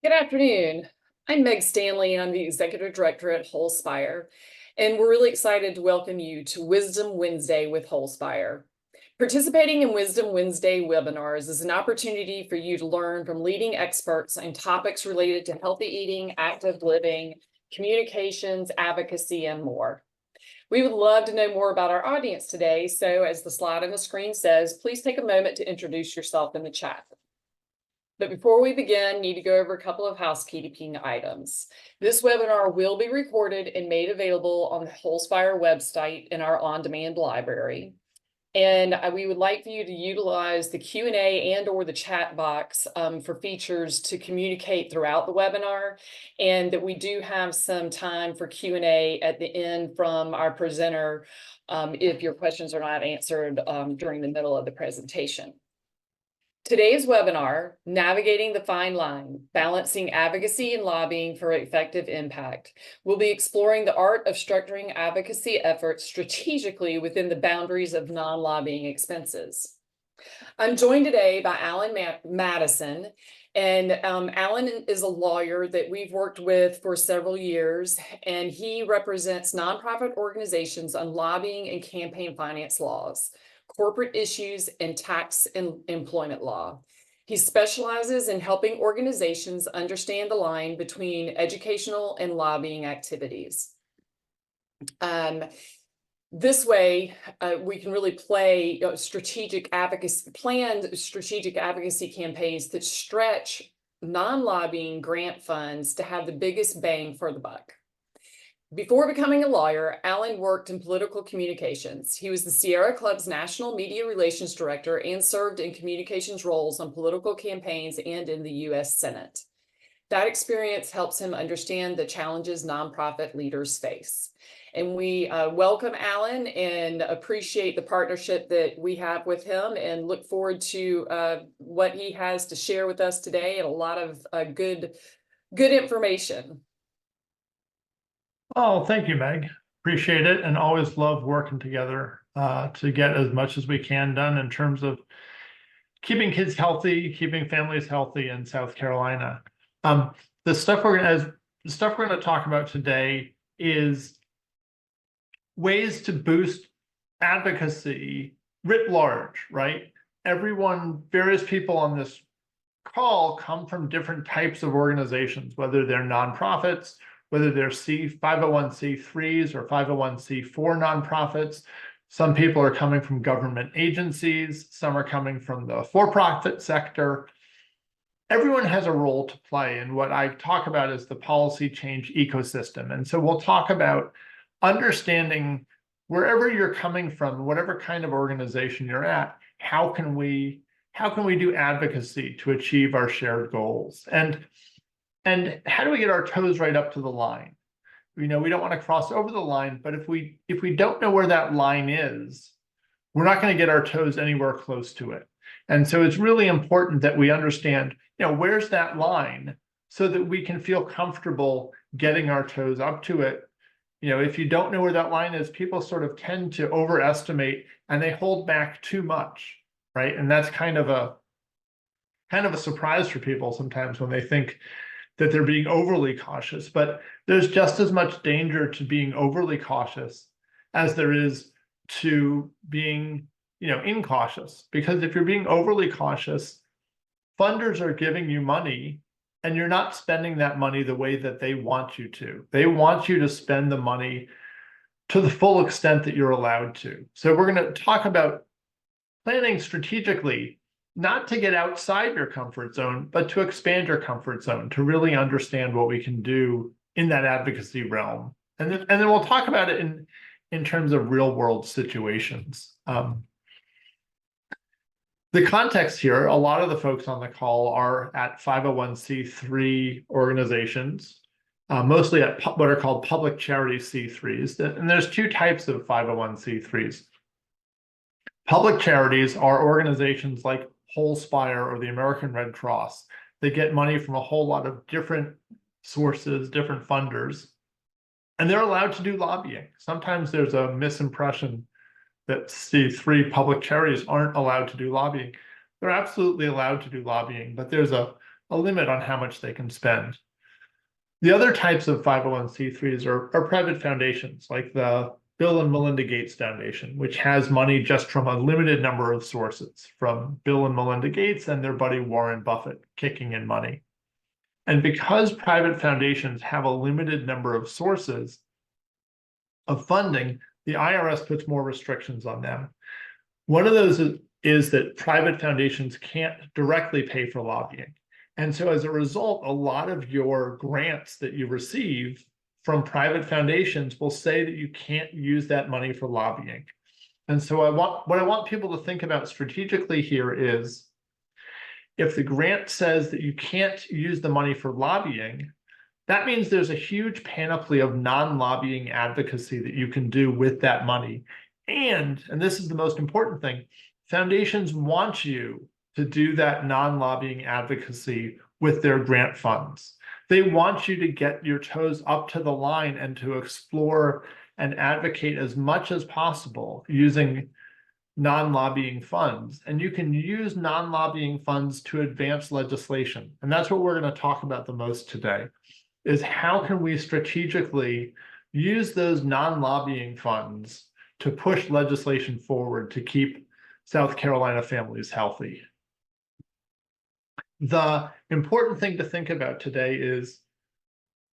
Good afternoon. I'm Meg Stanley. I'm the Executive Director at Wholespire, and we're really excited to welcome you to Wisdom Wednesday with Wholespire. Participating in Wisdom Wednesday webinars is an opportunity for you to learn from leading experts on topics related to healthy eating, active living, communications, advocacy, and more. We would love to know more about our audience today, so as the slide on the screen says, please take a moment to introduce yourself in the chat. But before we begin, need to go over a couple of housekeeping items. This webinar will be recorded and made available on the Wholespire website in our on-demand library. And we would like for you to utilize the Q&A and or the chat box for features to communicate throughout the webinar, and that we do have some time for Q&A at the end from our presenter if your questions are not answered during the middle of the presentation. Today's webinar, Navigating the Fine Line, Balancing Advocacy and Lobbying for Effective Impact, will be exploring the art of structuring advocacy efforts strategically within the boundaries of non-lobbying expenses. I'm joined today by Alan Madison, and Alan is a lawyer that we've worked with for several years, and he represents nonprofit organizations on lobbying and campaign finance laws, corporate issues, and tax and employment law. He specializes in helping organizations understand the line between educational and lobbying activities. This way, we can really play strategic advocacy, planned strategic advocacy campaigns that stretch non-lobbying grant funds to have the biggest bang for the buck. Before becoming a lawyer, Alan worked in political communications. He was the Sierra Club's National Media Relations Director and served in communications roles on political campaigns and in the U.S. Senate. That experience helps him understand the challenges nonprofit leaders face. And we welcome Alan and appreciate the partnership that we have with him and look forward to what he has to share with us today, and a lot of good information. Oh, thank you, Meg. Appreciate it, and always love working together to get as much as we can done in terms of keeping kids healthy, keeping families healthy in South Carolina. The stuff we're going to talk about today is ways to boost advocacy writ large, right? Various people on this call come from different types of organizations, whether they're nonprofits, whether they're 501c3s or 501c4 nonprofits. Some people are coming from government agencies, some are coming from the for-profit sector. Everyone has a role to play, and what I talk about is the policy change ecosystem. And so we'll talk about understanding wherever you're coming from, whatever kind of organization you're at, how can we do advocacy to achieve our shared goals? And how do we get our toes right up to the line? We don't want to cross over the line, but if we don't know where that line is, we're not going to get our toes anywhere close to it. And so it's really important that we understand, where's that line so that we can feel comfortable getting our toes up to it. If you don't know where that line is, people sort of tend to overestimate and they hold back too much, right? And that's kind of a surprise for people sometimes when they think that they're being overly cautious. But there's just as much danger to being overly cautious as there is to being, incautious. Because if you're being overly cautious, funders are giving you money and you're not spending that money the way that they want you to. They want you to spend the money to the full extent that you're allowed to. So we're going to talk about planning strategically, not to get outside your comfort zone, but to expand your comfort zone, to really understand what we can do in that advocacy realm. And then we'll talk about it in terms of real world situations. The context here, a lot of the folks on the call are at 501c3 organizations, mostly at what are called public charity C3s. And there's two types of 501c3s. Public charities are organizations like Wholespire or the American Red Cross. They get money from a whole lot of different sources, different funders, and they're allowed to do lobbying. Sometimes there's a misimpression that C3 public charities aren't allowed to do lobbying. They're absolutely allowed to do lobbying, but there's a a limit on how much they can spend. The other types of 501c3s are private foundations, like the Bill and Melinda Gates Foundation, which has money just from a limited number of sources, from Bill and Melinda Gates and their buddy Warren Buffett kicking in money. And because private foundations have a limited number of sources of funding, the IRS puts more restrictions on them. One of those is that private foundations can't directly pay for lobbying. And so as a result, a lot of your grants that you receive from private foundations will say that you can't use that money for lobbying. And so what I want people to think about strategically here is, if the grant says that you can't use the money for lobbying, that means there's a huge panoply of non-lobbying advocacy that you can do with that money. And this is the most important thing, foundations want you to do that non-lobbying advocacy with their grant funds. They want you to get your toes up to the line and to explore and advocate as much as possible using non-lobbying funds. And you can use non-lobbying funds to advance legislation. And that's what we're going to talk about the most today, is how can we strategically use those non-lobbying funds to push legislation forward to keep South Carolina families healthy. The important thing to think about today is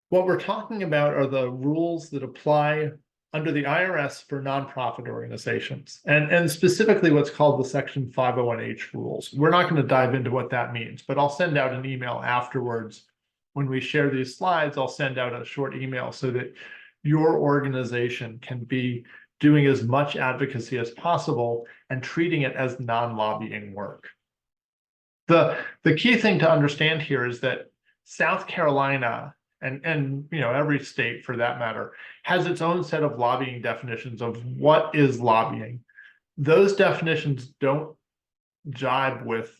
what we're talking about are the rules that apply under the IRS for nonprofit organizations, and specifically what's called the Section 501H rules. We're not going to dive into what that means, but I'll send out an email afterwards. When we share these slides, I'll send out a short email so that your organization can be doing as much advocacy as possible and treating it as non-lobbying work. The key thing to understand here is that South Carolina and every state for that matter has its own set of lobbying definitions of what is lobbying. Those definitions don't jibe with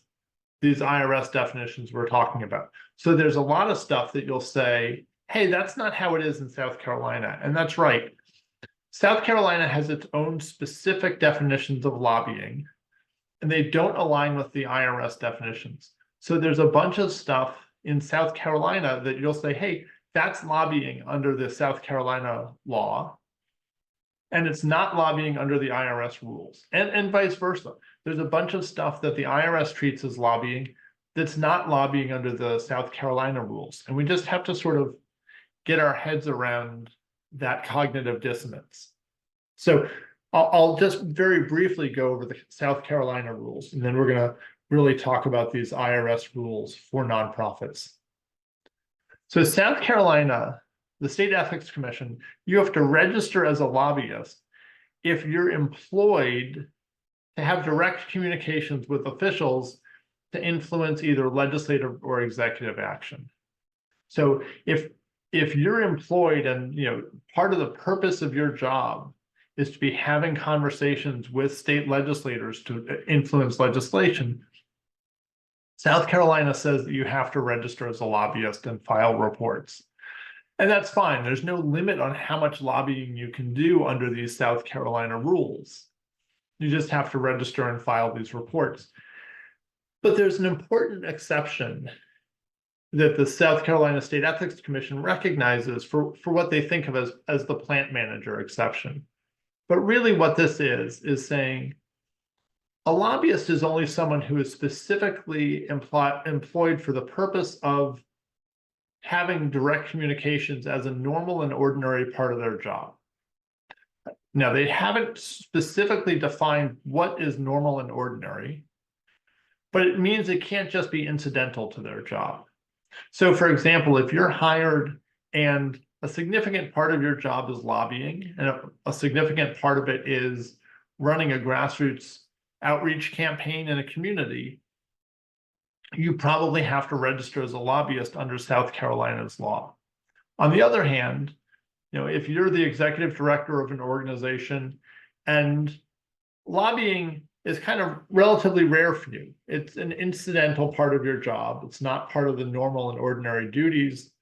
these IRS definitions we're talking about. So there's a lot of stuff that you'll say, hey, that's not how it is in South Carolina. And that's right. South Carolina has its own specific definitions of lobbying, and they don't align with the IRS definitions. So there's a bunch of stuff in South Carolina that you'll say, hey, that's lobbying under the South Carolina law, and it's not lobbying under the IRS rules, and vice versa. There's a bunch of stuff that the IRS treats as lobbying that's not lobbying under the South Carolina rules. And we just have to sort of get our heads around that cognitive dissonance. So I'll just very briefly go over the South Carolina rules, and then we're going to really talk about these IRS rules for nonprofits. So South Carolina, the State Ethics Commission, you have to register as a lobbyist if you're employed to have direct communications with officials to influence either legislative or executive action. So if you're employed and part of the purpose of your job is to be having conversations with state legislators to influence legislation, South Carolina says that you have to register as a lobbyist and file reports. And that's fine. There's no limit on how much lobbying you can do under these South Carolina rules. You just have to register and file these reports. But there's an important exception that the South Carolina State Ethics Commission recognizes for what they think of as the plant manager exception. But really what this is saying a lobbyist is only someone who is specifically employed for the purpose of having direct communications as a normal and ordinary part of their job. Now, they haven't specifically defined what is normal and ordinary, but it means it can't just be incidental to their job. So, for example, if you're hired and a significant part of your job is lobbying, and a significant part of it is running a grassroots outreach campaign in a community, you probably have to register as a lobbyist under South Carolina's law. On the other hand, if you're the executive director of an organization and lobbying is kind of relatively rare for you, it's an incidental part of your job. It's not part of the normal and ordinary duties,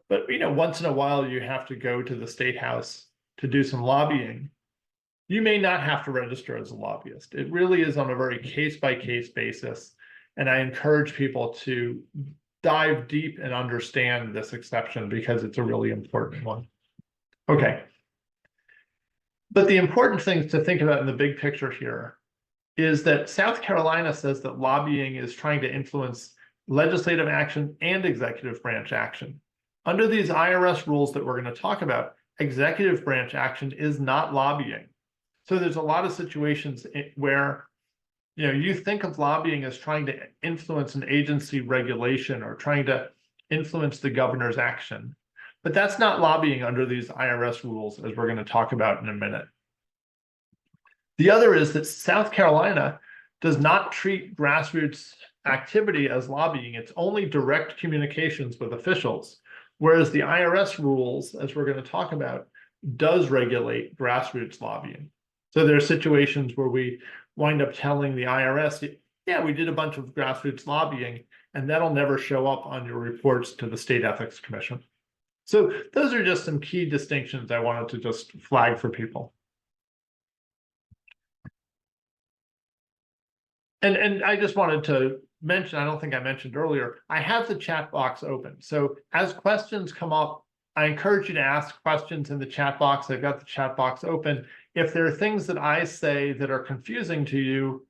but once in a while you have to go to the state house to do some lobbying. You may not have to register as a lobbyist. It really is on a very case-by-case basis. And I encourage people to dive deep and understand this exception because it's a really important one. Okay. But the important things to think about in the big picture here is that South Carolina says that lobbying is trying to influence legislative action and executive branch action. Under these IRS rules that we're going to talk about, executive branch action is not lobbying. So there's a lot of situations where you think of lobbying as trying to influence an agency regulation or trying to influence the governor's action. But that's not lobbying under these IRS rules, as we're going to talk about in a minute. The other is that South Carolina does not treat grassroots activity as lobbying. It's only direct communications with officials, whereas the IRS rules, as we're going to talk about, does regulate grassroots lobbying. So there are situations where we wind up telling the IRS, yeah, we did a bunch of grassroots lobbying, and that'll never show up on your reports to the State Ethics Commission. So those are just some key distinctions I wanted to just flag for people. And I just wanted to mention, I don't think I mentioned earlier, I have the chat box open. So as questions come up, I encourage you to ask questions in the chat box. I've got the chat box open. If there are things that I say that are confusing to you,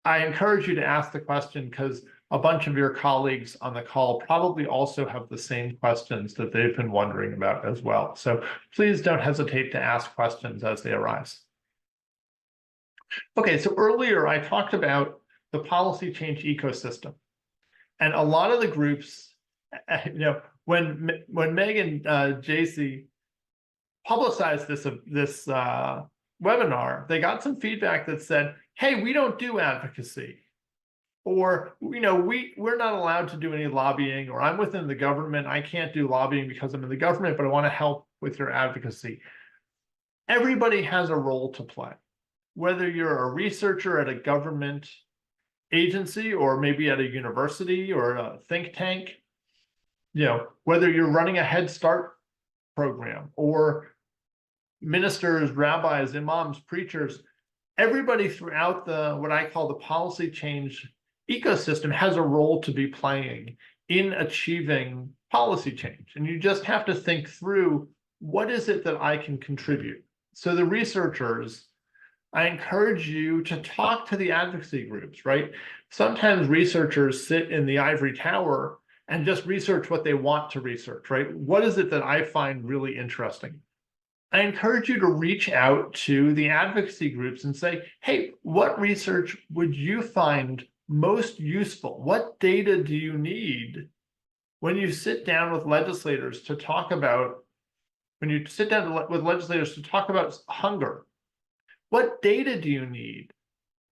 I encourage you to ask the question because a bunch of your colleagues on the call probably also have the same questions that they've been wondering about as well. So please don't hesitate to ask questions as they arise. Okay, so earlier I talked about the policy change ecosystem. And a lot of the groups, when Meg and JC publicized this webinar, they got some feedback that said, hey, we don't do advocacy. Or, we're not allowed to do any lobbying, or I'm within the government, I can't do lobbying because I'm in the government, but I want to help with your advocacy. Everybody has a role to play. Whether you're a researcher at a government agency or maybe at a university or a think tank, whether you're running a Head Start program or ministers, rabbis, imams, preachers, everybody throughout what I call the policy change ecosystem has a role to be playing in achieving policy change. And you just have to think through, what is it that I can contribute? So the researchers, I encourage you to talk to the advocacy groups, right? Sometimes researchers sit in the ivory tower and just research what they want to research, right? What is it that I find really interesting? I encourage you to reach out to the advocacy groups and say, hey, what research would you find most useful? What data do you need when you sit down with legislators to talk about, hunger? What data do you need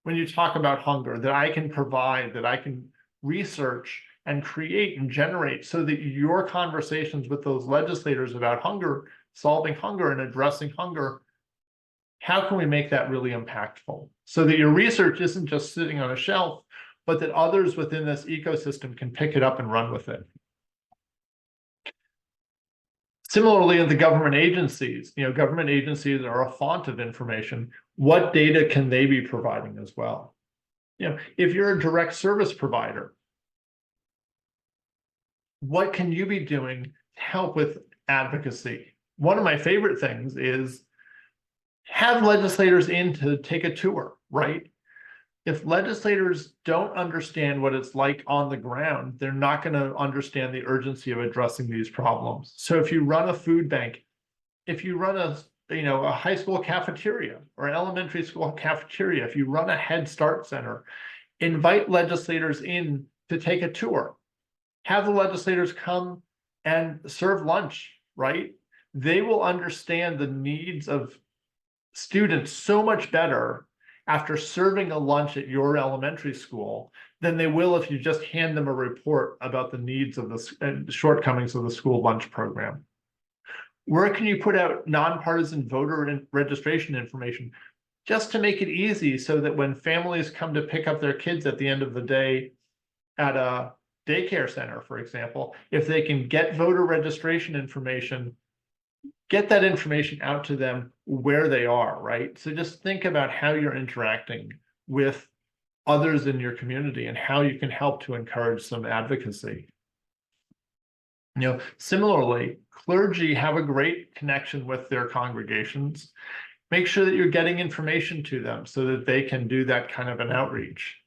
when you talk about hunger that I can provide, that I can research and create and generate so that your conversations with those legislators about hunger, solving hunger and addressing hunger, how can we make that really impactful so that your research isn't just sitting on a shelf, but that others within this ecosystem can pick it up and run with it? Similarly, in the government agencies, government agencies are a font of information. What data can they be providing as well? If you're a direct service provider, what can you be doing to help with advocacy? One of my favorite things is have legislators in to take a tour, right? If legislators don't understand what it's like on the ground, they're not going to understand the urgency of addressing these problems. So if you run a food bank, if you run a high school cafeteria or an elementary school cafeteria, if you run a Head Start center, invite legislators in to take a tour. Have the legislators come and serve lunch, right? They will understand the needs of students so much better after serving a lunch at your elementary school than they will if you just hand them a report about the needs of the shortcomings of the school lunch program. Where can you put out nonpartisan voter registration information just to make it easy so that when families come to pick up their kids at the end of the day at a daycare center, for example, if they can get voter registration information, get that information out to them where they are, right? So just think about how you're interacting with others in your community and how you can help to encourage some advocacy. Similarly, clergy have a great connection with their congregations. Make sure that you're getting information to them so that they can do that kind of an outreach.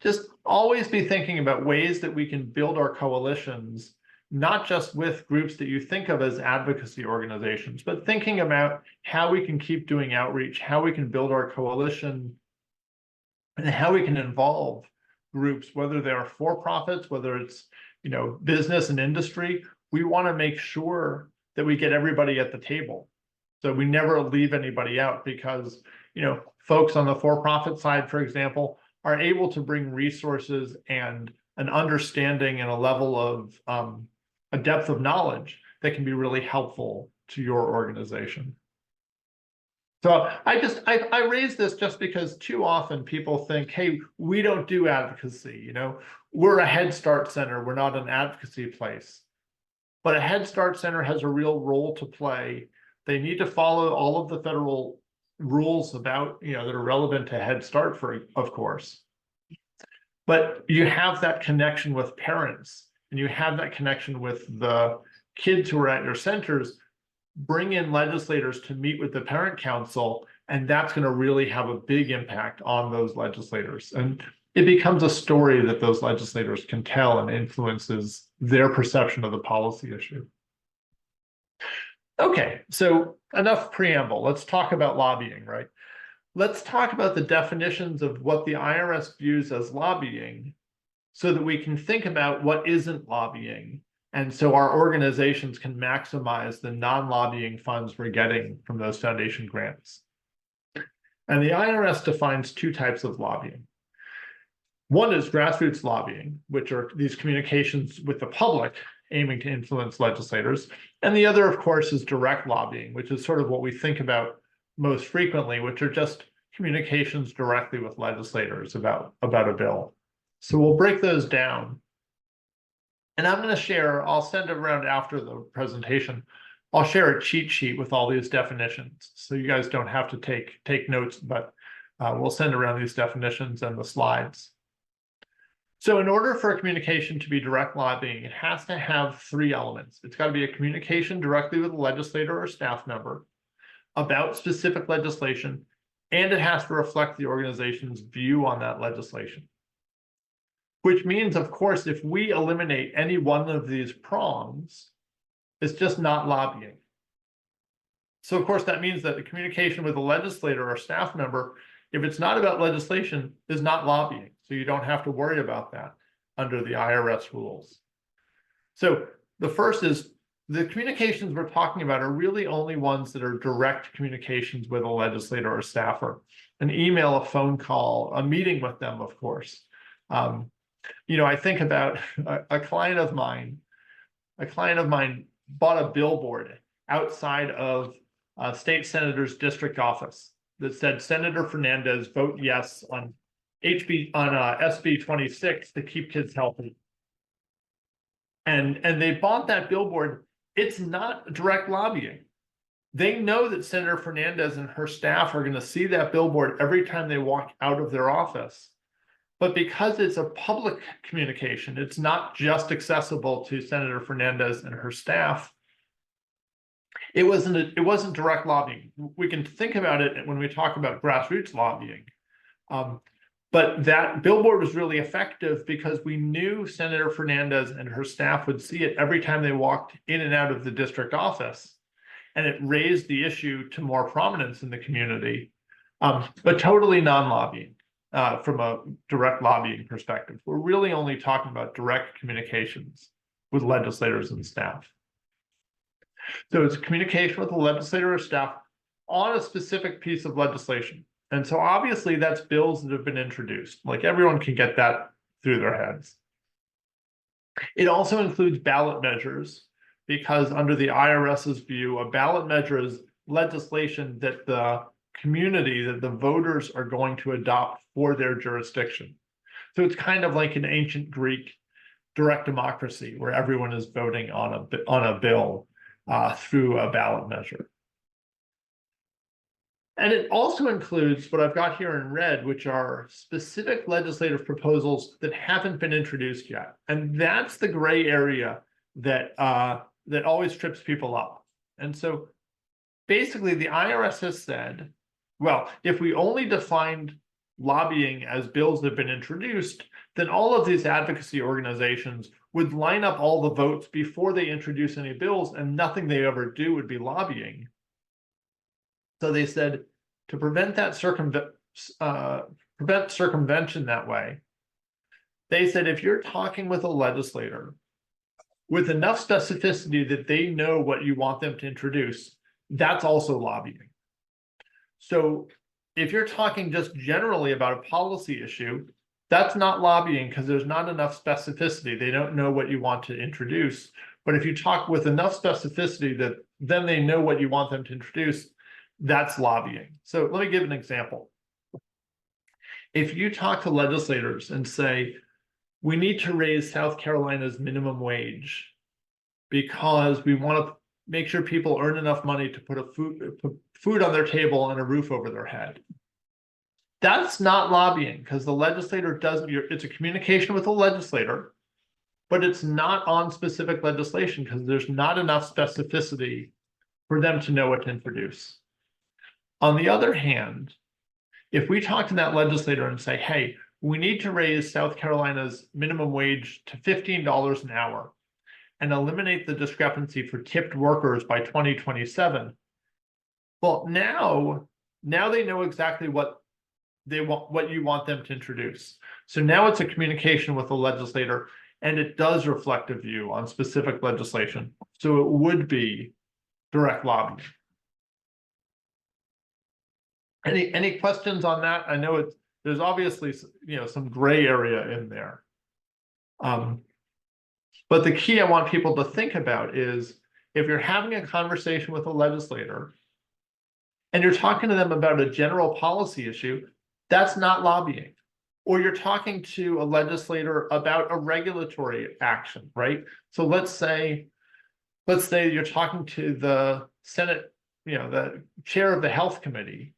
Just always be thinking about ways that we can build our coalitions, not just with groups that you think of as advocacy organizations, but thinking about how we can keep doing outreach, how we can build our coalition, and how we can involve groups, whether they are for-profits, whether it's business and industry. We want to make sure that we get everybody at the table, so we never leave anybody out, because folks on the for-profit side, for example, are able to bring resources and an understanding and a level of a depth of knowledge that can be really helpful to your organization. So I raise this just because too often people think, hey, we don't do advocacy, we're a Head Start center, we're not an advocacy place. But a Head Start center has a real role to play. They need to follow all of the federal rules about, that are relevant to Head Start, of course. But you have that connection with parents, and you have that connection with the kids who are at your centers. Bring in legislators to meet with the parent council, and that's going to really have a big impact on those legislators. And it becomes a story that those legislators can tell and influences their perception of the policy issue. Okay, so enough preamble. Let's talk about lobbying, right? Let's talk about the definitions of what the IRS views as lobbying, so that we can think about what isn't lobbying, and so our organizations can maximize the non-lobbying funds we're getting from those foundation grants. And the IRS defines two types of lobbying. One is grassroots lobbying, which are these communications with the public aiming to influence legislators. And the other, of course, is direct lobbying, which is sort of what we think about most frequently, which are just communications directly with legislators about a bill. So we'll break those down. And I'm going to share, I'll send it around after the presentation. I'll share a cheat sheet with all these definitions, so you guys don't have to take notes, but we'll send around these definitions and the slides. So in order for a communication to be direct lobbying, it has to have three elements. It's got to be a communication directly with a legislator or staff member about specific legislation, and it has to reflect the organization's view on that legislation. Which means, of course, if we eliminate any one of these prongs, it's just not lobbying. So, of course, that means that the communication with a legislator or staff member, if it's not about legislation, is not lobbying. So you don't have to worry about that under the IRS rules. So the first is the communications we're talking about are really only ones that are direct communications with a legislator or staffer. An email, a phone call, a meeting with them, of course. I think about a client of mine bought a billboard outside of a state senator's district office that said, "Senator Fernandez, vote yes on SB 26 to keep kids healthy." And they bought that billboard. It's not direct lobbying. They know that Senator Fernandez and her staff are going to see that billboard every time they walk out of their office. But because it's a public communication, it's not just accessible to Senator Fernandez and her staff. It wasn't direct lobbying. We can think about it when we talk about grassroots lobbying. But that billboard was really effective because we knew Senator Fernandez and her staff would see it every time they walked in and out of the district office. And it raised the issue to more prominence in the community, but totally non-lobbying. From a direct lobbying perspective, we're really only talking about direct communications with legislators and staff. So it's communication with a legislator or staff on a specific piece of legislation. And so obviously that's bills that have been introduced. Like, everyone can get that through their heads. It also includes ballot measures, because under the IRS's view, a ballot measure is legislation that the community, that the voters are going to adopt for their jurisdiction. So it's kind of like an ancient Greek direct democracy, where everyone is voting on a bill through a ballot measure. And it also includes what I've got here in red, which are specific legislative proposals that haven't been introduced yet. And that's the gray area that that always trips people up. And so basically the IRS has said, well, if we only defined lobbying as bills that have been introduced, then all of these advocacy organizations would line up all the votes before they introduce any bills, and nothing they ever do would be lobbying. So they said to prevent that circumvention that way, they said if you're talking with a legislator with enough specificity that they know what you want them to introduce, that's also lobbying. So if you're talking just generally about a policy issue, that's not lobbying because there's not enough specificity. They don't know what you want to introduce. But if you talk with enough specificity that then they know what you want them to introduce, that's lobbying. So let me give an example. If you talk to legislators and say, we need to raise South Carolina's minimum wage because we want to make sure people earn enough money to put food on their table and a roof over their head. That's not lobbying because the legislator doesn't, it's a communication with the legislator, but it's not on specific legislation because there's not enough specificity for them to know what to introduce. On the other hand, if we talk to that legislator and say, hey, we need to raise South Carolina's minimum wage to $15 an hour and eliminate the discrepancy for tipped workers by 2027. Well, now they know exactly what they want, what you want them to introduce. So now it's a communication with the legislator, and it does reflect a view on specific legislation. So it would be direct lobbying. Any questions on that? I know there's obviously some gray area in there. But the key I want people to think about is if you're having a conversation with a legislator and you're talking to them about a general policy issue, that's not lobbying. Or you're talking to a legislator about a regulatory action, right? So let's say you're talking to the Senate, the chair of the Health Committee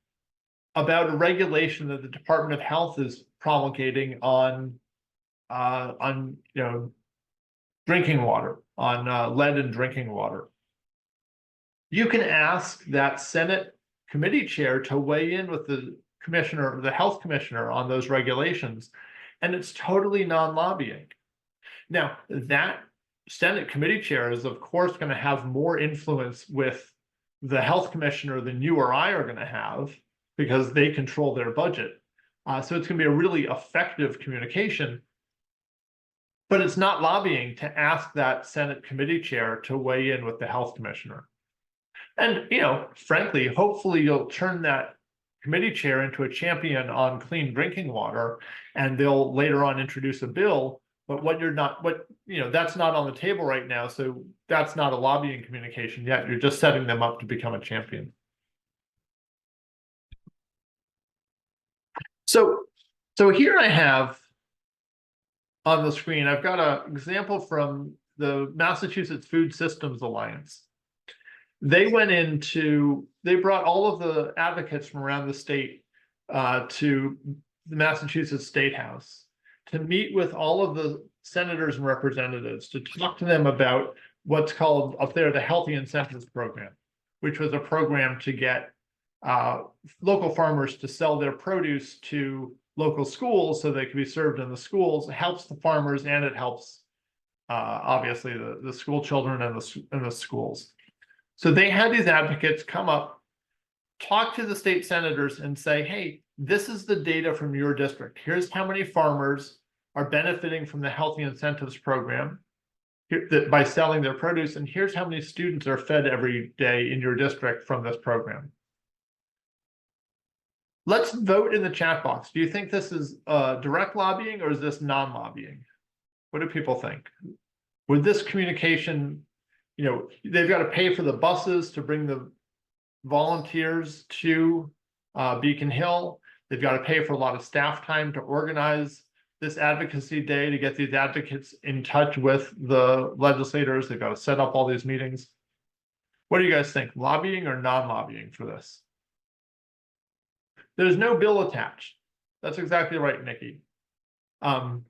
about a regulation that the Department of Health is promulgating on drinking water, on lead in drinking water. You can ask that Senate committee chair to weigh in with the commissioner, the health commissioner, on those regulations, and it's totally non-lobbying. Now, that Senate committee chair is, of course, going to have more influence with the health commissioner than you or I are going to have because they control their budget. So it's going to be a really effective communication. But it's not lobbying to ask that Senate committee chair to weigh in with the health commissioner. And, frankly, hopefully you'll turn that committee chair into a champion on clean drinking water, and they'll later on introduce a bill. But that's not on the table right now. So that's not a lobbying communication yet. You're just setting them up to become a champion. So here I have on the screen, I've got an example from the Massachusetts Food Systems Alliance. They brought all of the advocates from around the state to the Massachusetts State House to meet with all of the senators and representatives to talk to them about what's called up there the Healthy Incentives Program, which was a program to get local farmers to sell their produce to local schools so they can be served in the schools. It helps the farmers and it helps obviously the school children and the schools. So they had these advocates come up, talk to the state senators and say, hey, this is the data from your district. Here's how many farmers are benefiting from the Healthy Incentives Program by selling their produce, and here's how many students are fed every day in your district from this program. Let's vote in the chat box. Do you think this is direct lobbying or is this non-lobbying? What do people think? Would this communication, they've got to pay for the buses to bring the volunteers to Beacon Hill. They've got to pay for a lot of staff time to organize this advocacy day to get these advocates in touch with the legislators. They've got to set up all these meetings. What do you guys think? Lobbying or non-lobbying for this? There's no bill attached. That's exactly right, Nikki. And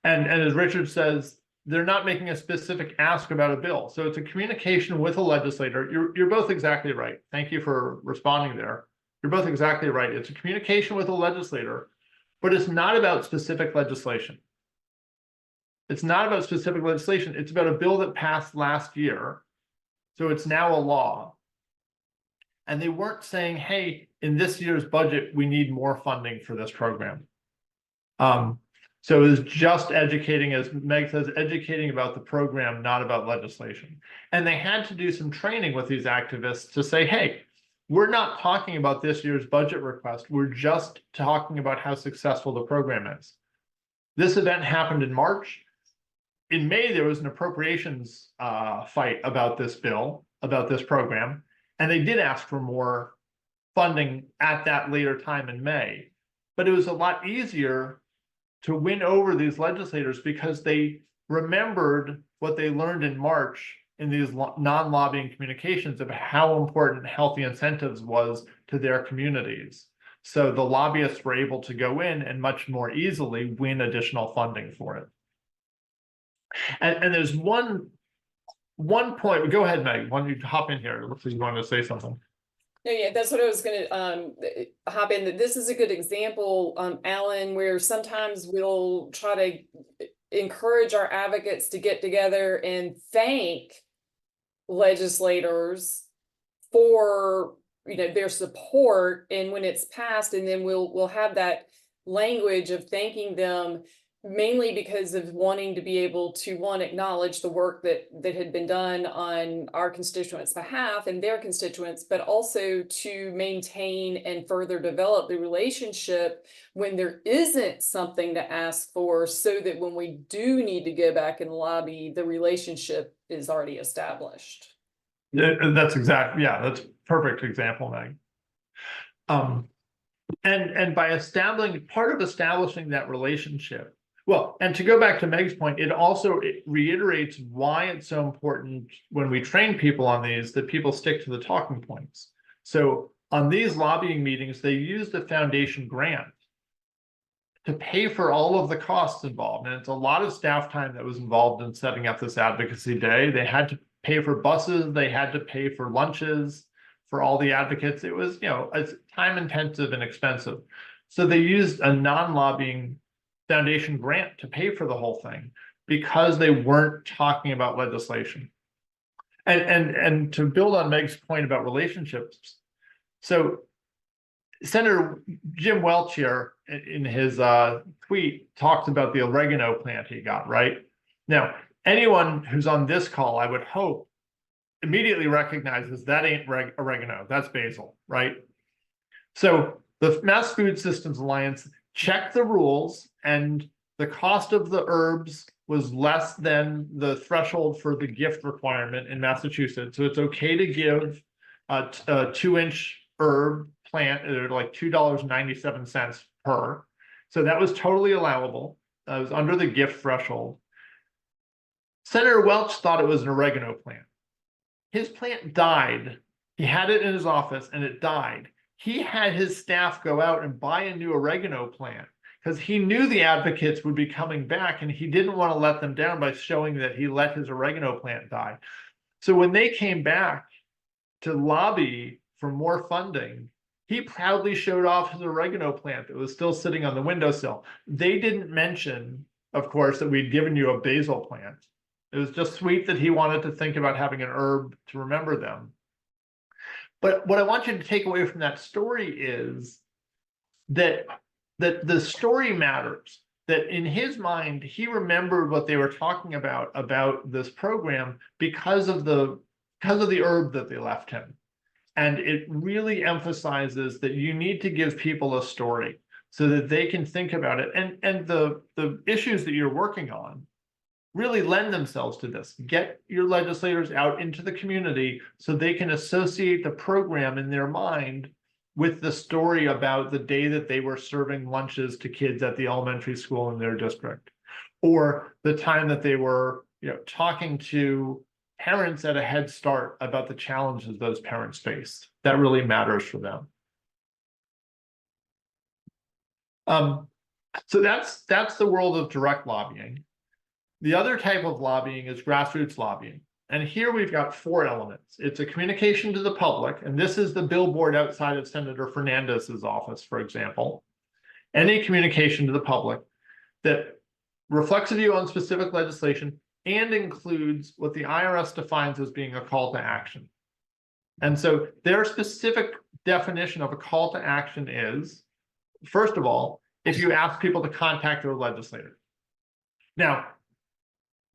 as Richard says, they're not making a specific ask about a bill. So it's a communication with a legislator. You're both exactly right. Thank you for responding there. You're both exactly right. It's a communication with a legislator, but it's not about specific legislation. It's not about specific legislation. It's about a bill that passed last year. So it's now a law. And they weren't saying, hey, in this year's budget, we need more funding for this program. So it was just educating, as Meg says, educating about the program, not about legislation. And they had to do some training with these activists to say, hey, we're not talking about this year's budget request. We're just talking about how successful the program is. This event happened in March. In May, there was an appropriations fight about this bill, about this program, and they did ask for more funding at that later time in May. But it was a lot easier to win over these legislators because they remembered what they learned in March in these non-lobbying communications of how important healthy incentives was to their communities. So the lobbyists were able to go in and much more easily win additional funding for it. And there's one point. Go ahead, Meg. Why don't you hop in here? It looks like you wanted to say something. No, yeah, that's what I was going to hop in. That this is a good example, Alan, where sometimes we'll try to encourage our advocates to get together and thank legislators for their support, and when it's passed, and then we'll have that language of thanking them, mainly because of wanting to be able to, one, acknowledge the work that had been done on our constituents' behalf and their constituents, but also to maintain and further develop the relationship when there isn't something to ask for, so that when we do need to go back and lobby, the relationship is already established. That's exactly, yeah, that's a perfect example, Meg. And by establishing that relationship, well, and to go back to Meg's point, it reiterates why it's so important when we train people on these that people stick to the talking points. So on these lobbying meetings, they use the foundation grant to pay for all of the costs involved. And it's a lot of staff time that was involved in setting up this advocacy day. They had to pay for buses, they had to pay for lunches for all the advocates. It was, it's time intensive and expensive. So they used a non-lobbying foundation grant to pay for the whole thing because they weren't talking about legislation. And to build on Meg's point about relationships, so Senator Jim Welch here in his tweet talks about the oregano plant he got, right? Now, anyone who's on this call, I would hope, immediately recognizes that ain't oregano, that's basil, right? So the Mass Food Systems Alliance checked the rules, and the cost of the herbs was less than the threshold for the gift requirement in Massachusetts. So it's okay to give a 2-inch herb plant at like $2.97 per. So that was totally allowable. It was under the gift threshold. Senator Welch thought it was an oregano plant. His plant died. He had it in his office and it died. He had his staff go out and buy a new oregano plant because he knew the advocates would be coming back, and he didn't want to let them down by showing that he let his oregano plant die. So when they came back to lobby for more funding, he proudly showed off his oregano plant that was still sitting on the windowsill. They didn't mention, of course, that we'd given you a basil plant. It was just sweet that he wanted to think about having an herb to remember them. But what I want you to take away from that story is that the story matters, that in his mind, he remembered what they were talking about this program because of the herb that they left him. And it really emphasizes that you need to give people a story so that they can think about it. And the issues that you're working on really lend themselves to this. Get your legislators out into the community so they can associate the program in their mind with the story about the day that they were serving lunches to kids at the elementary school in their district, or the time that they were, talking to parents at a Head Start about the challenges those parents face. That really matters for them. So that's the world of direct lobbying. The other type of lobbying is grassroots lobbying. And here we've got 4 elements. It's a communication to the public, and this is the billboard outside of Senator Fernandez's office, for example. Any communication to the public that reflects a view on specific legislation and includes what the IRS defines as being a call to action. And so their specific definition of a call to action is, first of all, if you ask people to contact their legislator. Now,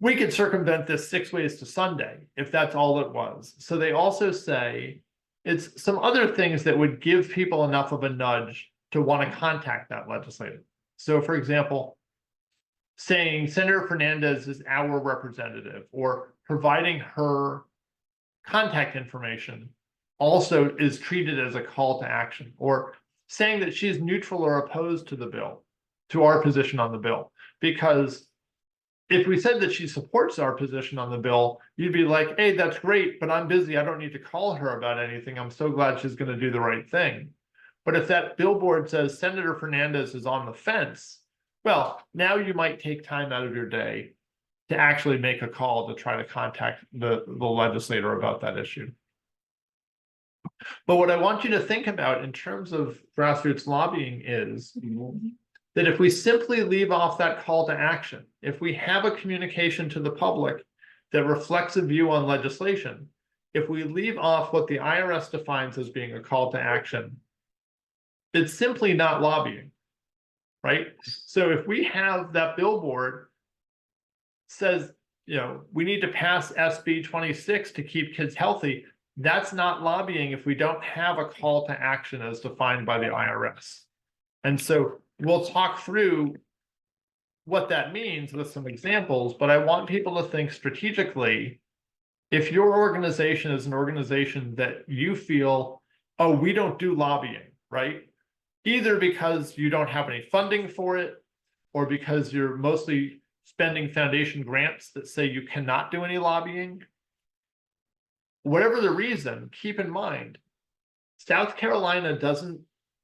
we could circumvent this 6 ways to Sunday if that's all it was. So they also say it's some other things that would give people enough of a nudge to want to contact that legislator. So for example, saying Senator Fernandez is our representative, or providing her contact information also is treated as a call to action, or saying that she's neutral or opposed to the bill, to our position on the bill. Because if we said that she supports our position on the bill, you'd be like, hey, that's great, but I'm busy. I don't need to call her about anything. I'm so glad she's going to do the right thing. But if that billboard says Senator Fernandez is on the fence, well, now you might take time out of your day to actually make a call to try to contact the legislator about that issue. But what I want you to think about in terms of grassroots lobbying is that if we simply leave off that call to action, if we have a communication to the public that reflects a view on legislation, if we leave off what the IRS defines as being a call to action, it's simply not lobbying, right? So if we have that billboard says, you know, we need to pass SB 26 to keep kids healthy, that's not lobbying if we don't have a call to action as defined by the IRS. And so we'll talk through what that means with some examples, but I want people to think strategically. If your organization is an organization that you feel, oh, we don't do lobbying, right? Either because you don't have any funding for it, or because you're mostly spending foundation grants that say you cannot do any lobbying. Whatever the reason, keep in mind, South Carolina doesn't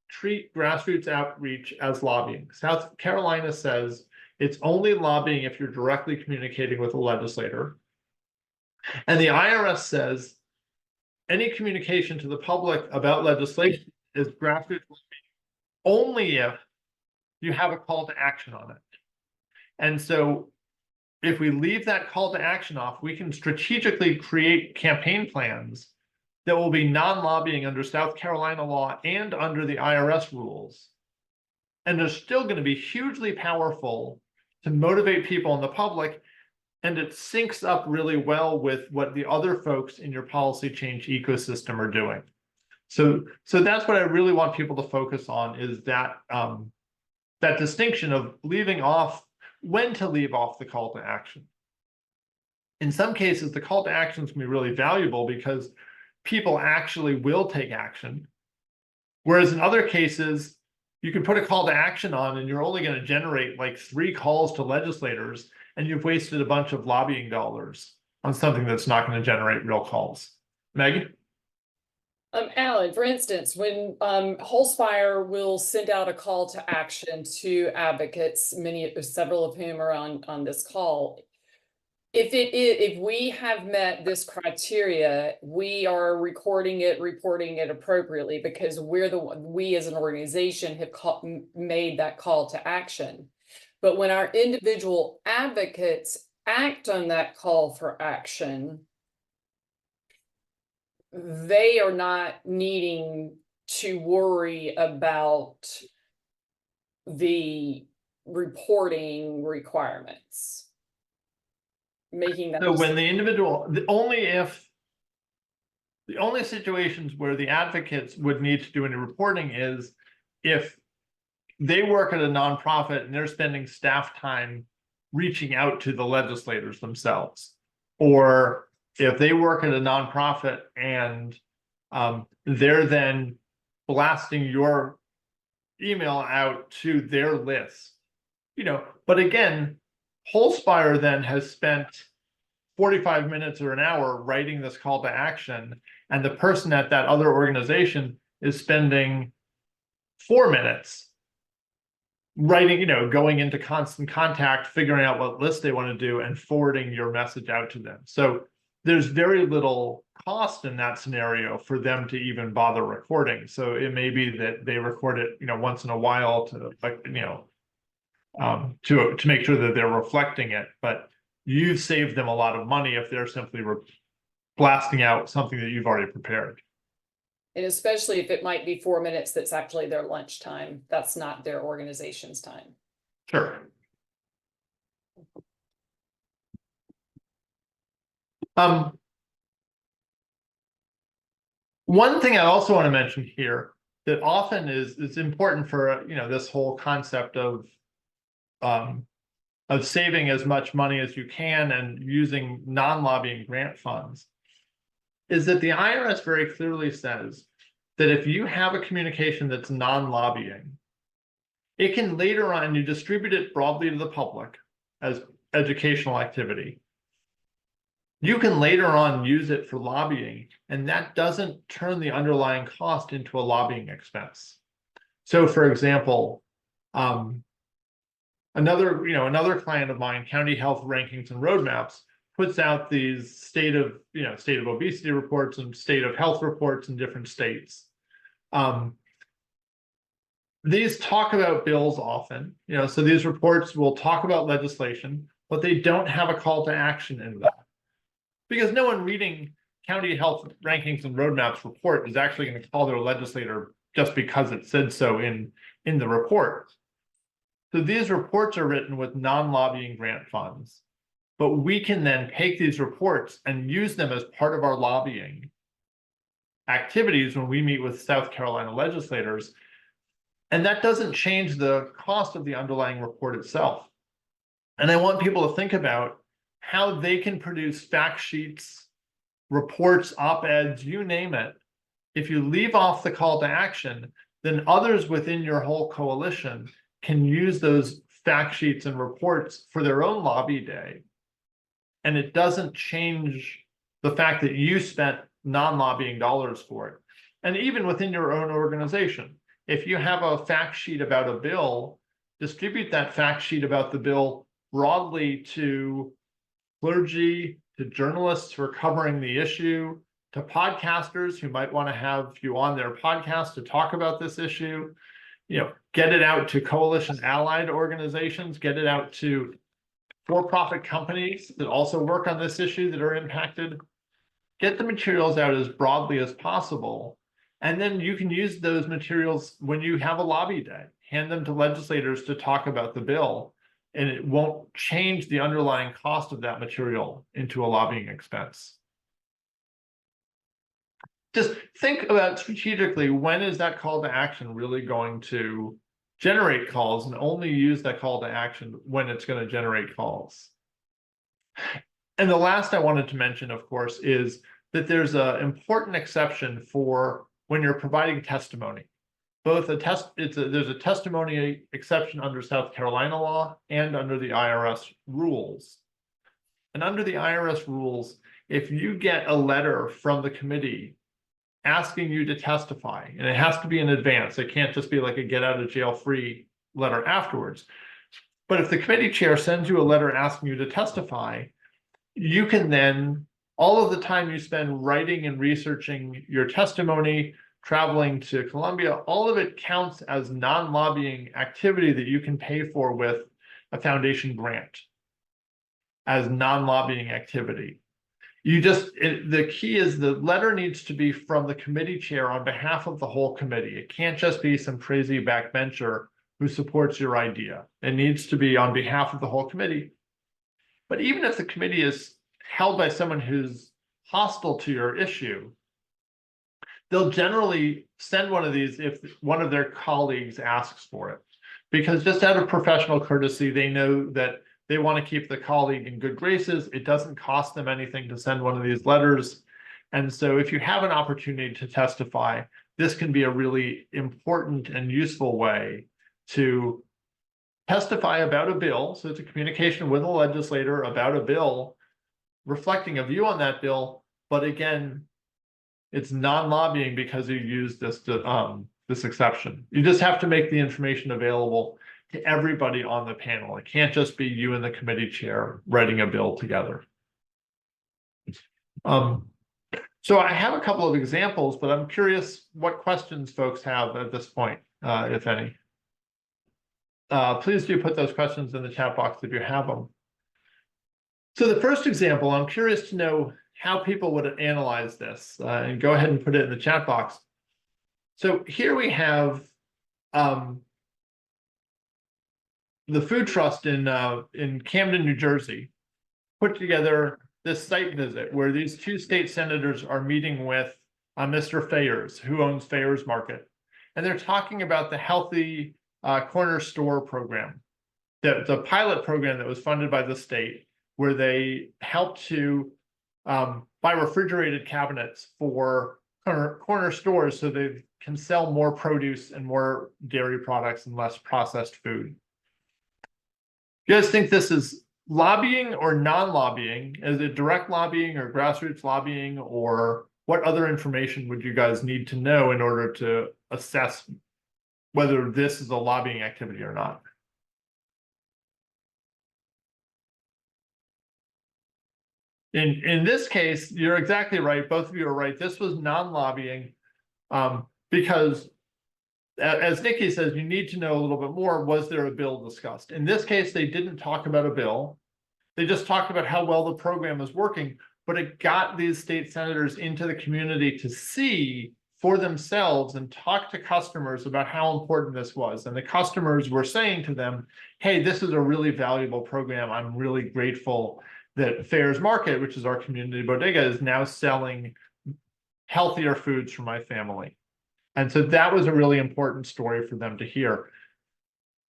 treat grassroots outreach as lobbying. South Carolina says it's only lobbying if you're directly communicating with a legislator. And the IRS says any communication to the public about legislation is grassroots lobbying only if you have a call to action on it. And so if we leave that call to action off, we can strategically create campaign plans that will be non-lobbying under South Carolina law and under the IRS rules. And they're still going to be hugely powerful to motivate people in the public. And it syncs up really well with what the other folks in your policy change ecosystem are doing. So that's what I really want people to focus on, is that that distinction of leaving off, when to leave off the call to action. In some cases, the call to action can be really valuable because people actually will take action. Whereas in other cases, you can put a call to action on and you're only going to generate like 3 calls to legislators, and you've wasted a bunch of lobbying dollars on something that's not going to generate real calls. Megan? Alan, for instance, when Wholespire will send out a call to action to advocates, several of whom are on this call, if we have met this criteria, we are reporting it appropriately, because we as an organization have made that call to action. But when our individual advocates act on that call for action, they are not needing to worry about the reporting requirements. Making that. So when the only situations where the advocates would need to do any reporting is if they work at a nonprofit and they're spending staff time reaching out to the legislators themselves, or if they work at a nonprofit and they're then blasting your email out to their list, but again, Wholespire then has spent 45 minutes or an hour writing this call to action, and the person at that other organization is spending 4 minutes writing, going into constant contact, figuring out what list they want to do, and forwarding your message out to them. So there's very little cost in that scenario for them to even bother recording. So it may be that they record it, once in a while to, like, to make sure that they're reflecting it. But you've saved them a lot of money if they're simply blasting out something that you've already prepared. And especially if it might be 4 minutes, that's actually their lunch time. That's not their organization's time. Sure. One thing I also want to mention here that often is important for, this whole concept of saving as much money as you can and using non-lobbying grant funds, is that the IRS very clearly says that if you have a communication that's non-lobbying, it can later on, you distribute it broadly to the public as educational activity. You can later on use it for lobbying, and that doesn't turn the underlying cost into a lobbying expense. So, for example, another client of mine, County Health Rankings and Roadmaps, puts out these state of obesity reports and state of health reports in different states. These talk about bills often, so these reports will talk about legislation, but they don't have a call to action in them. Because no one reading County Health Rankings and Roadmaps report is actually going to call their legislator just because it said so in the report. So these reports are written with non-lobbying grant funds, but we can then take these reports and use them as part of our lobbying activities when we meet with South Carolina legislators. And that doesn't change the cost of the underlying report itself. And I want people to think about how they can produce fact sheets, reports, op-eds, you name it. If you leave off the call to action, then others within your whole coalition can use those fact sheets and reports for their own lobby day. And it doesn't change the fact that you spent non-lobbying dollars for it. And even within your own organization, if you have a fact sheet about a bill, distribute that fact sheet about the bill broadly to clergy, to journalists who are covering the issue, to podcasters who might want to have you on their podcast to talk about this issue. Get it out to coalition allied organizations, get it out to for-profit companies that also work on this issue that are impacted. Get the materials out as broadly as possible. And then you can use those materials when you have a lobby day. Hand them to legislators to talk about the bill, and it won't change the underlying cost of that material into a lobbying expense. Just think about strategically, when is that call to action really going to generate calls, and only use that call to action when it's going to generate calls. And the last I wanted to mention, of course, is that there's an important exception for when you're providing testimony. There's a testimony exception under South Carolina law and under the IRS rules. And under the IRS rules, if you get a letter from the committee asking you to testify, and it has to be in advance, it can't just be like a get out of jail free letter afterwards. But if the committee chair sends you a letter asking you to testify, you can then, all of the time you spend writing and researching your testimony, traveling to Columbia, all of it counts as non-lobbying activity that you can pay for with a foundation grant as non-lobbying activity. The key is the letter needs to be from the committee chair on behalf of the whole committee. It can't just be some crazy backbencher who supports your idea. It needs to be on behalf of the whole committee. But even if the committee is held by someone who's hostile to your issue, they'll generally send one of these if one of their colleagues asks for it. Because just out of professional courtesy, they know that they want to keep the colleague in good graces. It doesn't cost them anything to send one of these letters. And so if you have an opportunity to testify, this can be a really important and useful way to testify about a bill. So it's a communication with a legislator about a bill, reflecting a view on that bill. But again, it's non-lobbying because you use this exception. You just have to make the information available to everybody on the panel. It can't just be you and the committee chair writing a bill together. So I have a couple of examples, but I'm curious what questions folks have at this point, if any. Please do put those questions in the chat box if you have them. So the first example, I'm curious to know how people would analyze this, and go ahead and put it in the chat box. So here we have the Food Trust in Camden, New Jersey, put together this site visit where these two state senators are meeting with Mr. Fayers, who owns Fayers Market, and they're talking about the Healthy Corner Store program, the pilot program that was funded by the state, where they helped to buy refrigerated cabinets for corner stores so they can sell more produce and more dairy products and less processed food. You guys think this is lobbying or non-lobbying? Is it direct lobbying or grassroots lobbying, or what other information would you guys need to know in order to assess whether this is a lobbying activity or not? In this case, you're exactly right. Both of you are right. This was non-lobbying because, as Nikki says, you need to know a little bit more. Was there a bill discussed? In this case, they didn't talk about a bill. They just talked about how well the program is working, but it got these state senators into the community to see for themselves and talk to customers about how important this was. And the customers were saying to them, hey, this is a really valuable program. I'm really grateful that Fayers Market, which is our community bodega, is now selling healthier foods for my family. And so that was a really important story for them to hear.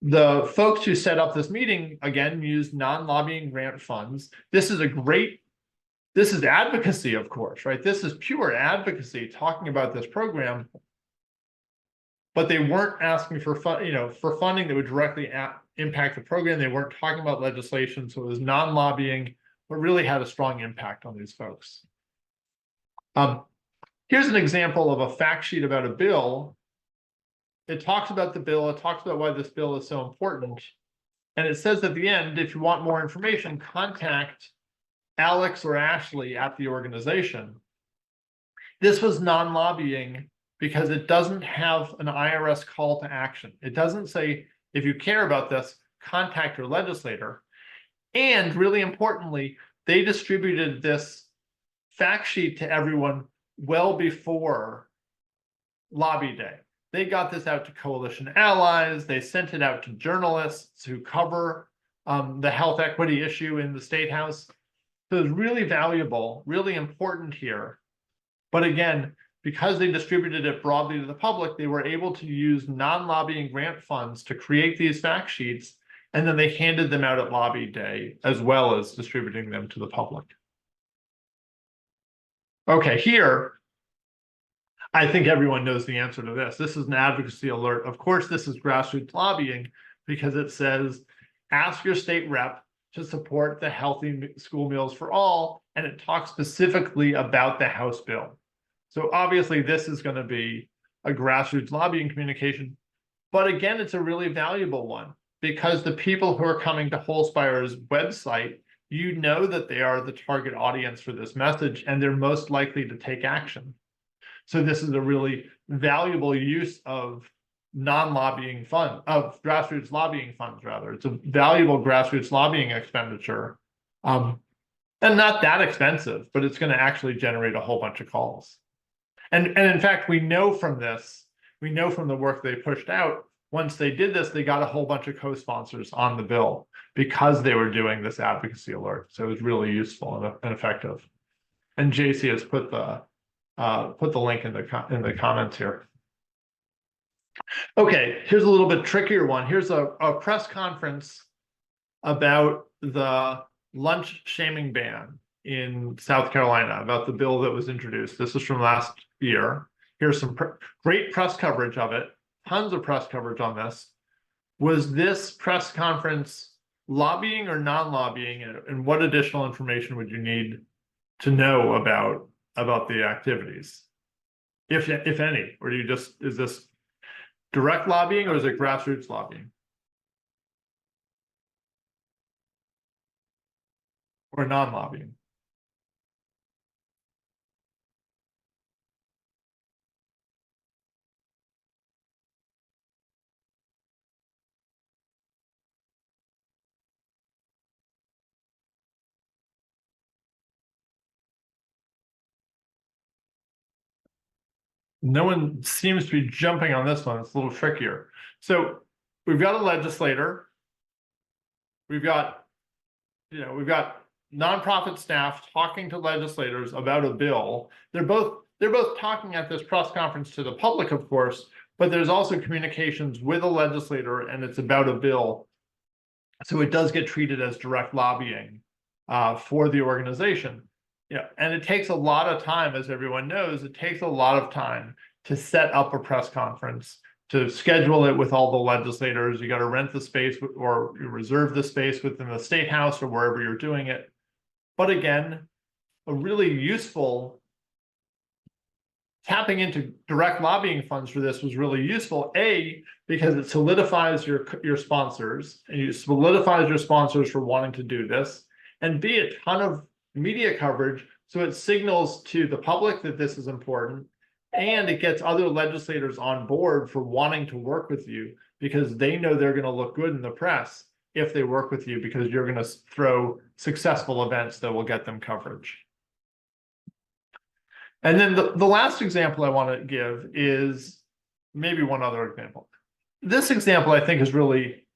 The folks who set up this meeting, again, used non-lobbying grant funds. This is advocacy, of course, right? This is pure advocacy talking about this program, but they weren't asking for for funding that would directly impact the program. They weren't talking about legislation, so it was non-lobbying, but really had a strong impact on these folks. Here's an example of a fact sheet about a bill. It talks about the bill. It talks about why this bill is so important. And it says at the end, if you want more information, contact Alex or Ashley at the organization. This was non-lobbying because it doesn't have an IRS call to action. It doesn't say, if you care about this, contact your legislator. And really importantly, they distributed this fact sheet to everyone well before Lobby Day. They got this out to coalition allies. They sent it out to journalists who cover the health equity issue in the State House. So it's really valuable, really important here. But again, because they distributed it broadly to the public, they were able to use non-lobbying grant funds to create these fact sheets, and then they handed them out at Lobby Day, as well as distributing them to the public. Okay, here, I think everyone knows the answer to this. This is an advocacy alert. Of course, this is grassroots lobbying because it says, ask your state rep to support the healthy school meals for all, and it talks specifically about the House bill. So obviously, this is going to be a grassroots lobbying communication, but again, it's a really valuable one because the people who are coming to Wholespire's website, you know that they are the target audience for this message, and they're most likely to take action. So this is a really valuable use of non-lobbying fund, of grassroots lobbying funds, rather. It's a valuable grassroots lobbying expenditure, and not that expensive, but it's going to actually generate a whole bunch of calls. And in fact, we know from this, we know from the work they pushed out, once they did this, they got a whole bunch of co-sponsors on the bill because they were doing this advocacy alert. So it was really useful and effective. And JC has put the link in the comments here. Okay, here's a little bit trickier one. Here's a press conference about the lunch shaming ban in South Carolina, about the bill that was introduced. This is from last year. Here's some great press coverage of it, tons of press coverage on this. Was this press conference lobbying or non-lobbying, and what additional information would you need to know about the activities, if any? Or do you just, is this direct lobbying or is it grassroots lobbying? or non-lobbying? No one seems to be jumping on this one. It's a little trickier. So we've got a legislator. We've got, we've got nonprofit staff talking to legislators about a bill. They're both talking at this press conference to the public, of course, but there's also communications with a legislator, and it's about a bill. So it does get treated as direct lobbying for the organization. Yeah, and it takes a lot of time, as everyone knows, it takes a lot of time to set up a press conference, to schedule it with all the legislators. You got to rent the space or you reserve the space within the state house or wherever you're doing it. But again, a really useful tapping into direct lobbying funds for this was really useful. A, because it solidifies your sponsors, and you solidifies your sponsors for wanting to do this. And B, a ton of media coverage, so it signals to the public that this is important, and it gets other legislators on board for wanting to work with you because they know they're going to look good in the press if they work with you, because you're going to throw successful events that will get them coverage. And then the last example I want to give is maybe one other example. This example, I think, is really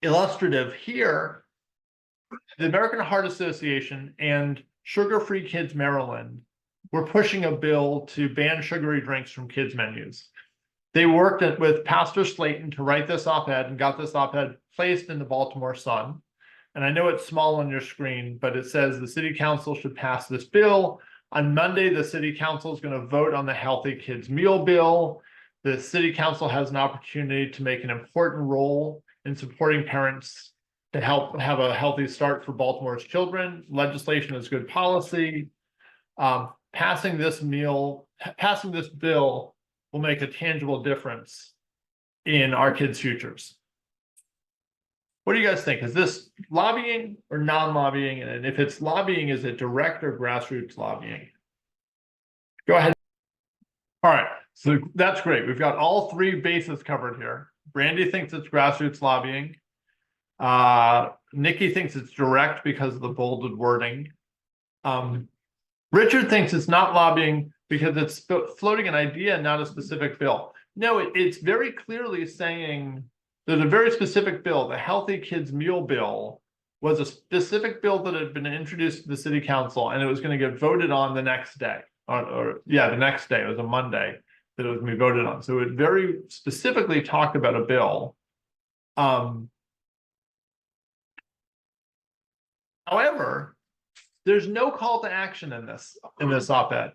illustrative here. The American Heart Association and Sugar Free Kids Maryland were pushing a bill to ban sugary drinks from kids' menus. They worked with Pastor Slayton to write this op-ed and got this op-ed placed in the Baltimore Sun. And I know it's small on your screen, but it says the city council should pass this bill. On Monday, the city council is going to vote on the Healthy Kids Meal Bill. The city council has an opportunity to make an important role in supporting parents to help have a healthy start for Baltimore's children. Legislation is good policy. Passing this bill will make a tangible difference in our kids' futures. What do you guys think? Is this lobbying or non-lobbying? And if it's lobbying, is it direct or grassroots lobbying? Go ahead. All right, so that's great. We've got all three bases covered here. Brandy thinks it's grassroots lobbying. Nikki thinks it's direct because of the bolded wording. Richard thinks it's not lobbying because it's floating an idea, not a specific bill. No, it's very clearly saying there's a very specific bill. The Healthy Kids Meal Bill was a specific bill that had been introduced to the city council, and it was going to get voted on the next day. The next day. It was a Monday that it was going to be voted on. So it very specifically talked about a bill. However, there's no call to action in this op-ed.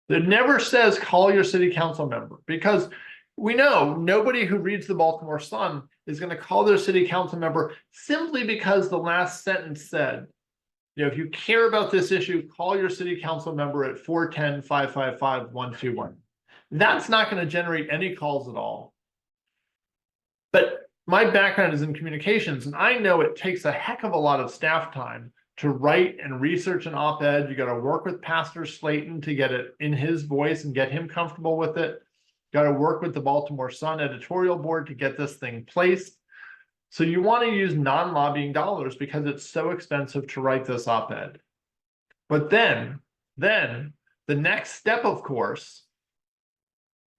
It never says call your city council member, because we know nobody who reads the Baltimore Sun is going to call their city council member simply because the last sentence said, if you care about this issue, call your city council member at 410-555-121. That's not going to generate any calls at all. But my background is in communications, and I know it takes a heck of a lot of staff time to write and research an op-ed. You got to work with Pastor Slayton to get it in his voice and get him comfortable with it. Got to work with the Baltimore Sun editorial board to get this thing placed. So you want to use non-lobbying dollars because it's so expensive to write this op-ed. But then the next step, of course,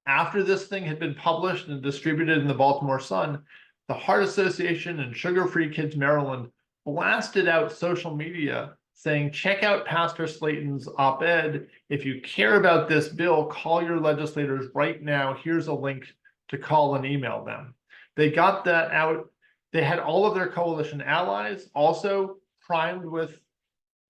after this thing had been published and distributed in the Baltimore Sun, the Heart Association and Sugar Free Kids Maryland blasted out social media saying, check out Pastor Slayton's op-ed. If you care about this bill, call your legislators right now. Here's a link to call and email them. They got that out. They had all of their coalition allies also primed with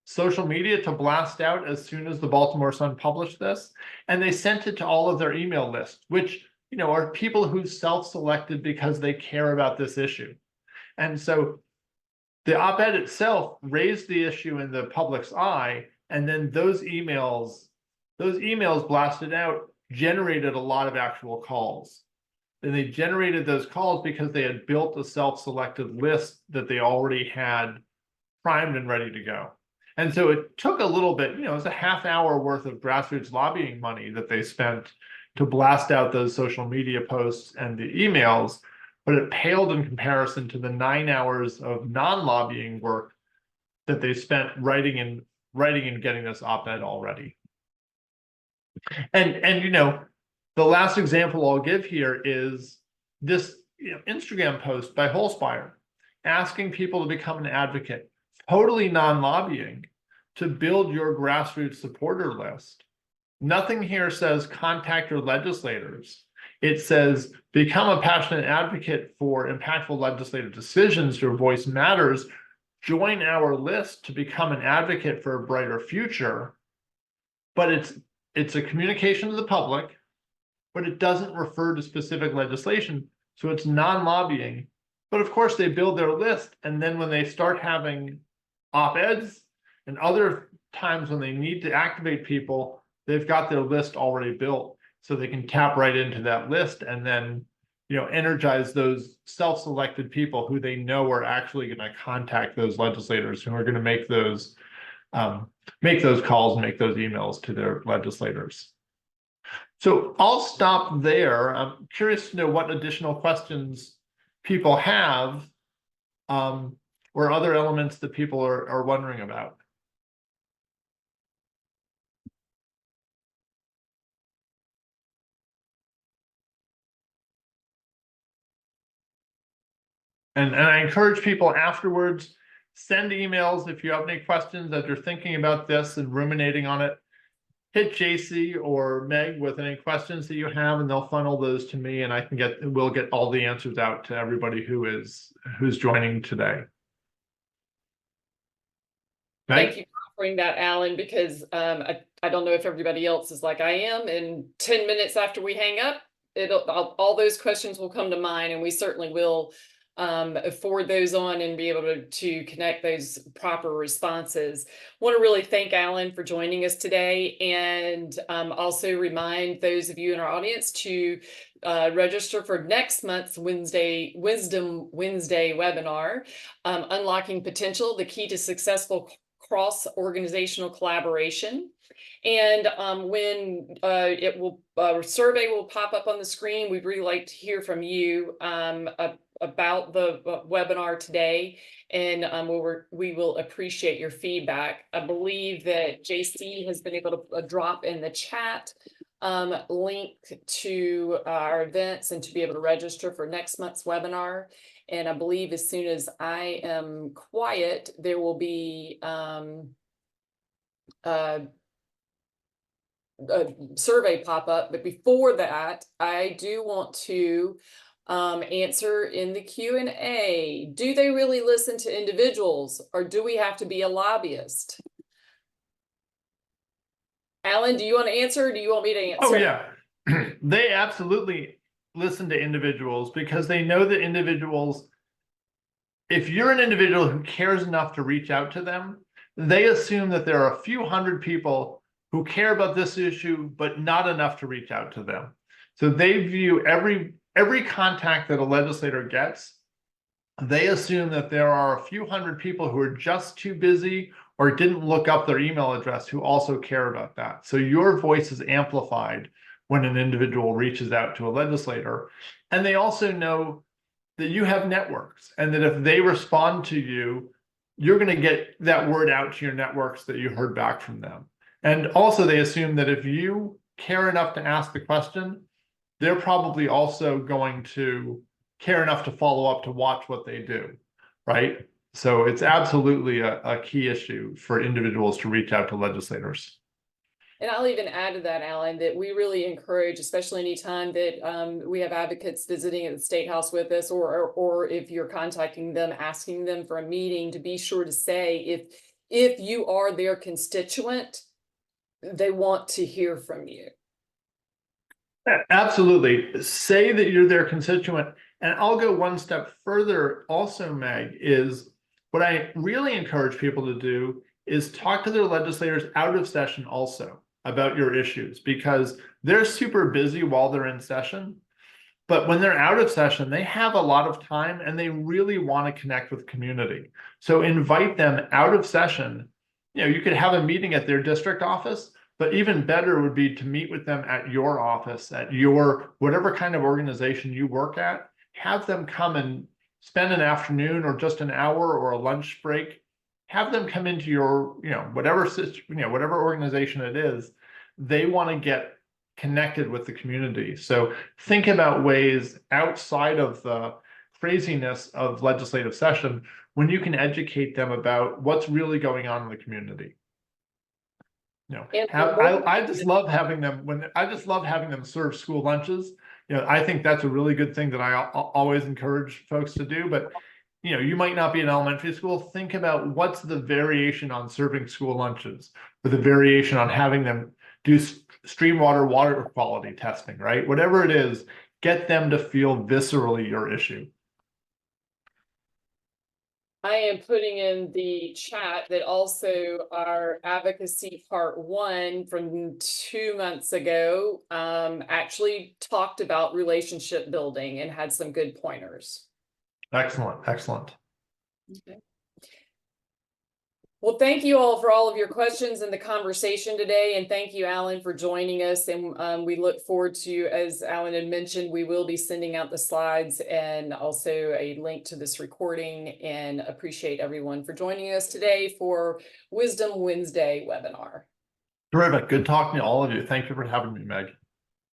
social media to blast out as soon as the Baltimore Sun published this. And they sent it to all of their email lists, which, are people who self-selected because they care about this issue. And so the op-ed itself raised the issue in the public's eye, and then those emails blasted out generated a lot of actual calls. And they generated those calls because they had built a self-selected list that they already had primed and ready to go. And so it took a little bit, it was a half hour worth of grassroots lobbying money that they spent to blast out those social media posts and the emails, but it paled in comparison to the 9 hours of non-lobbying work that they spent writing and getting this op-ed already. And the last example I'll give here is this Instagram post by Wholespire asking people to become an advocate, totally non-lobbying, to build your grassroots supporter list. Nothing here says contact your legislators. It says become a passionate advocate for impactful legislative decisions. Your voice matters. Join our list to become an advocate for a brighter future. But it's a communication to the public, but it doesn't refer to specific legislation. So it's non-lobbying. But of course, they build their list. And then when they start having op-eds and other times when they need to activate people, they've got their list already built. So they can tap right into that list and then energize those self-selected people who they know are actually going to contact those legislators who are going to make those calls and make those emails to their legislators. So I'll stop there. I'm curious to know what additional questions people have, or other elements that people are wondering about. And I encourage people afterwards, send emails if you have any questions as you're thinking about this and ruminating on it. Hit JC or Meg with any questions that you have, and they'll funnel those to me, and we'll get all the answers out to everybody who's joining today. Meg? Thank you for offering that, Alan, because I don't know if everybody else is like I am, and 10 minutes after we hang up, all those questions will come to mind, and we certainly will forward those on and be able to connect those proper responses. Want to really thank Alan for joining us today, and also remind those of you in our audience to register for next month's Wisdom Wednesday webinar, Unlocking Potential, the Key to Successful Cross-Organizational Collaboration. And when survey will pop up on the screen, we'd really like to hear from you about the webinar today, and we will appreciate your feedback. I believe that JC has been able to drop in the chat link to our events and to be able to register for next month's webinar. And I believe as soon as I am quiet, there will be a survey pop up. But before that, I do want to answer in the Q&A. Do they really listen to individuals, or do we have to be a lobbyist? Alan, do you want to answer, or do you want me to answer? Oh, yeah. They absolutely listen to individuals because they know that individuals, if you're an individual who cares enough to reach out to them, they assume that there are a few hundred people who care about this issue, but not enough to reach out to them. So they view every contact that a legislator gets, they assume that there are a few hundred people who are just too busy or didn't look up their email address who also care about that. So your voice is amplified when an individual reaches out to a legislator. And they also know that you have networks, and that if they respond to you, you're going to get that word out to your networks that you heard back from them. And also they assume that if you care enough to ask the question, they're probably also going to care enough to follow up to watch what they do, right? So it's absolutely a key issue for individuals to reach out to legislators. And I'll even add to that, Alan, that we really encourage, especially anytime that we have advocates visiting at the State House with us, or if you're contacting them, asking them for a meeting, to be sure to say if you are their constituent, they want to hear from you. Absolutely. Say that you're their constituent. And I'll go one step further also, Meg, is what I really encourage people to do is talk to their legislators out of session also about your issues, because they're super busy while they're in session. But when they're out of session, they have a lot of time and they really want to connect with community. So invite them out of session. You could have a meeting at their district office, but even better would be to meet with them at your office, at your whatever kind of organization you work at. Have them come and spend an afternoon or just an hour or a lunch break. Have them come into your, whatever whatever organization it is. They want to get connected with the community. So think about ways outside of the craziness of legislative session when you can educate them about what's really going on in the community. And I just love having them serve school lunches. I think that's a really good thing that I always encourage folks to do. But you might not be in elementary school. Think about what's the variation on serving school lunches, or the variation on having them do stream water quality testing, right? Whatever it is, get them to feel viscerally your issue. I am putting in the chat that also our advocacy part 1 from 2 months ago actually talked about relationship building and had some good pointers. Excellent, excellent. Okay. Well, thank you all for all of your questions and the conversation today. And thank you, Alan, for joining us. And we look forward to, as Alan had mentioned, we will be sending out the slides and also a link to this recording, and appreciate everyone for joining us today for Wisdom Wednesday webinar. Terrific. Good talking to all of you. Thank you for having me, Meg.